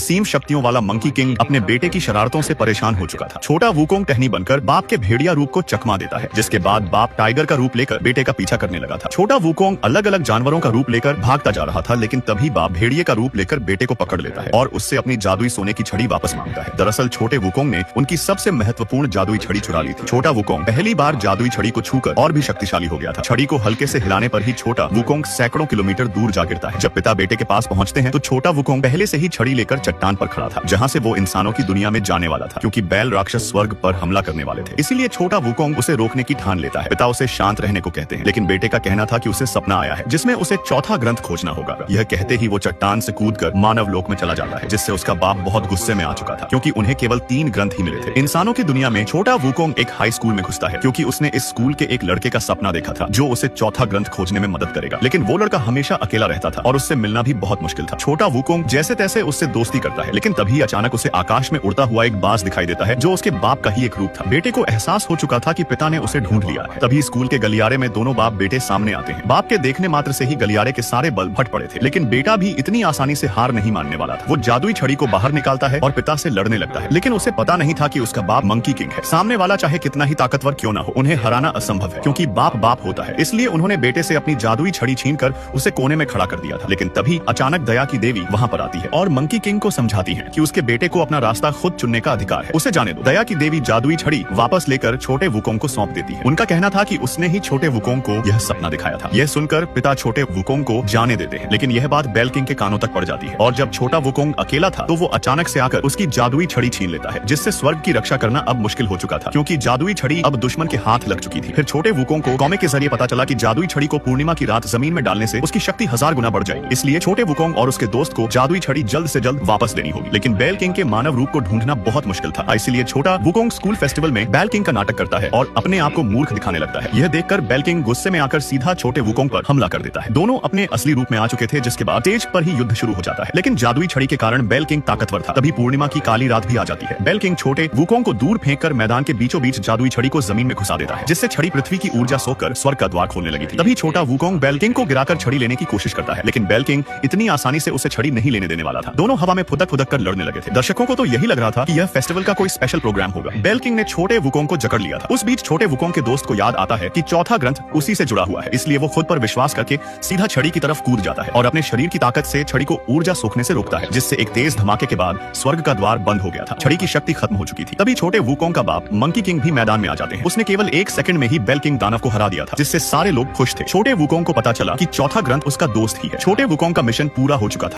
असीम शक्तियों वाला monkey king अपने बेटे की शरारतों से परेशान हो चुका था। छोटा वुकोंग टहनी बनकर बाप के भेड़िया रूप को चकमा देता है, जिसके बाद बाप टाइगर का रूप लेकर बेटे का पीछा करने लगा था। छोटा वुकोंग अलग अलग जानवरों का रूप लेकर भागता जा रहा था, लेकिन तभी बाप भेड़िए का रूप लेकर बेटे को पकड़ लेता है और उससे अपनी जादुई सोने की छड़ी वापस मांगता है। दरअसल छोटे वुकोंग ने उनकी सबसे महत्वपूर्ण जादुई छड़ी चुरा ली थी। छोटा वुकोंग पहली बार जादुई छड़ी को छूकर और भी शक्तिशाली हो गया था। छड़ी को हल्के से हिलाने पर ही छोटा वुकोंग सैकड़ों किलोमीटर दूर जा गिरता है। जब पिता बेटे के पास पहुंचते हैं तो छोटा वुकोंग पहले से ही छड़ी लेकर चट्टान पर खड़ा था, जहां से वो इंसानों की दुनिया में जाने वाला था, क्योंकि बैल राक्षस स्वर्ग पर हमला करने वाले थे। इसीलिए छोटा वुकोंग उसे रोकने की ठान लेता है। पिता उसे शांत रहने को कहते हैं, लेकिन बेटे का कहना था कि उसे सपना आया है जिसमें उसे चौथा ग्रंथ खोजना होगा। यह कहते ही वो चट्टान से कूदकर मानव लोक में चला जाता है, जिससे उसका बाप बहुत गुस्से में आ चुका था, क्योंकि उन्हें केवल 3 ग्रंथ ही मिले थे। इंसानों की दुनिया में छोटा वुकोंग एक हाई स्कूल में घुसता है, क्योंकि उसने इस स्कूल के एक लड़के का सपना देखा था जो उसे चौथा ग्रंथ खोजने में मदद करेगा। लेकिन वो लड़का हमेशा अकेला रहता था और उससे मिलना भी बहुत मुश्किल था। छोटा वुकोंग जैसे तैसे उससे दोस्ती करता है, लेकिन तभी अचानक उसे आकाश में उड़ता हुआ एक बाज दिखाई देता है जो उसके बाप का ही एक रूप था। बेटे को एहसास हो चुका था कि पिता ने उसे ढूंढ लिया है। तभी स्कूल के गलियारे में दोनों बाप बेटे सामने आते हैं। बाप के देखने मात्र से ही गलियारे के सारे बल्ब फट पड़े थे, लेकिन बेटा भी इतनी आसानी से हार नहीं मानने वाला था। वो जादुई छड़ी को बाहर निकालता है और पिता से लड़ने लगता है, लेकिन उसे पता नहीं था कि उसका बाप मंकी किंग है। सामने वाला चाहे कितना ही ताकतवर क्यों ना हो, उन्हें हराना असंभव है, क्योंकि बाप बाप होता है। इसलिए उन्होंने बेटे से अपनी जादुई छड़ी छीनकर उसे कोने में खड़ा कर दिया था। लेकिन तभी अचानक दया की देवी वहां पर आती है और मंकी किंग को समझाती है कि उसके बेटे को अपना रास्ता खुद चुनने का अधिकार है, उसे जाने दो। दया की देवी जादुई छड़ी वापस लेकर छोटे वुकोंग को सौंप देती है। उनका कहना था कि उसने ही छोटे वुकोंग को यह सपना दिखाया था। यह सुनकर पिता छोटे वुकोंग को जाने देते हैं, लेकिन यह बात बेल किंग के कानों तक पड़ जाती है और जब छोटा वुकोंग अकेला था तो वो अचानक से आकर उसकी जादुई छड़ी छीन लेता है, जिससे स्वर्ग की रक्षा करना अब मुश्किल हो चुका था, क्योंकि जादुई छड़ी अब दुश्मन के हाथ लग चुकी थी। फिर छोटे वुकोंग को कॉमिक के जरिए पता चला कि जादुई छड़ी को पूर्णिमा की रात जमीन में डालने से उसकी शक्ति 1000 गुना बढ़ जाएगी। इसलिए छोटे वुकोंग और उसके दोस्त को जादुई छड़ी जल्द से जल्द वापस देनी होगी। लेकिन बेल किंग के मानव रूप को ढूंढना बहुत मुश्किल था, इसलिए छोटा वुकोंग स्कूल फेस्टिवल में बेल किंग का नाटक करता है और अपने आप को मूर्ख दिखाने लगता है। यह देखकर बेल किंग गुस्से में आकर सीधा छोटे वुकोंग पर हमला कर देता है। दोनों अपने असली रूप में आ चुके थे, जिसके बाद स्टेज पर ही युद्ध शुरू हो जाता है। लेकिन जादुई छड़ी के कारण बेल किंग ताकतवर था। तभी पूर्णिमा की काली रात भी आ जाती है। बेल किंग छोटे वुकोंग को दूर फेंककर मैदान के बीचों बीच जादुई छड़ी को जमीन में घुसा देता है, जिससे छड़ी पृथ्वी की ऊर्जा सोखकर स्वर्ग का द्वार खोलने लगी थी। तभी छोटा वुकोंग बेल किंग को गिराकर छड़ी लेने की कोशिश करता है, लेकिन बेल किंग इतनी आसानी से उसे छड़ी नहीं लेने देने वाला था। दोनों हवा में फुदक फुदक कर लड़ने लगे थे। दर्शकों को तो यही लग रहा था कि यह फेस्टिवल का कोई स्पेशल प्रोग्राम होगा। बेल किंग ने छोटे वुकोंग को जकड़ लिया था। उस बीच छोटे वुकोंग के दोस्त को याद आता है कि चौथा ग्रंथ उसी से जुड़ा हुआ है, इसलिए वो खुद पर विश्वास करके सीधा छड़ी की तरफ कूद जाता है और अपने शरीर की ताकत से छड़ी को ऊर्जा सोखने से रोकता है, जिससे एक तेज धमाके के बाद स्वर्ग का द्वार बंद हो गया था। छड़ी की शक्ति खत्म हो चुकी थी। तभी छोटे वुकोंग का बाप मंकी किंग भी मैदान में आ जाते हैं। उसने केवल 1 सेकंड में ही बेल किंग दानव को हरा दिया था, जिससे सारे लोग खुश थे। छोटे वुकोंग को पता चला कि चौथा ग्रंथ उसका दोस्त ही है। छोटे वुकोंग का मिशन पूरा हो चुका था।